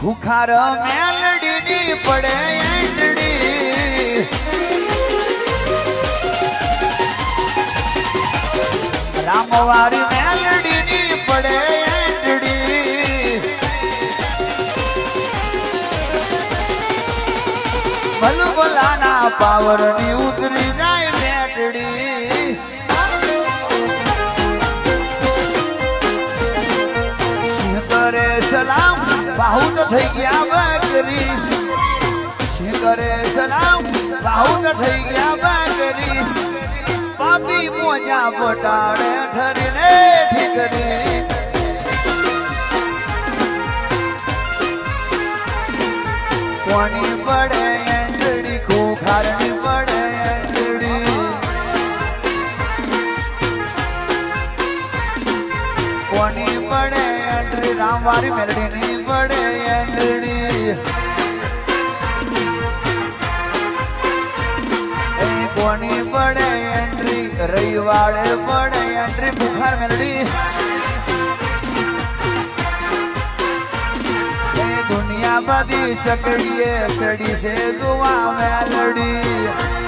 ભૂખાર મેલડીની પડે એંડડી રામવારી મેલડીની પડે એંડડી ભલભલાના પાવરની ઉતરી જાય મેટડી સિંહ કરે સલામ બાહુત થઈ ગયા બકરી સિંહ કરે સલામ બાહુત થઈ ગયા બકરી પાપી મોજા બટાડે ઠરીને ઠીકરી કોની પડે એંડડી ખોખારની પડે એંડડી કોની પડે એંડડી રામવારી મેલડીની પડે એંડડી કોની પડે એન્ટ્રી રવિવારે પડે એન્ટ્રી બુખાર મેલડી દુનિયા બધી ચકડીએ ચડી છે જોવા મેલડી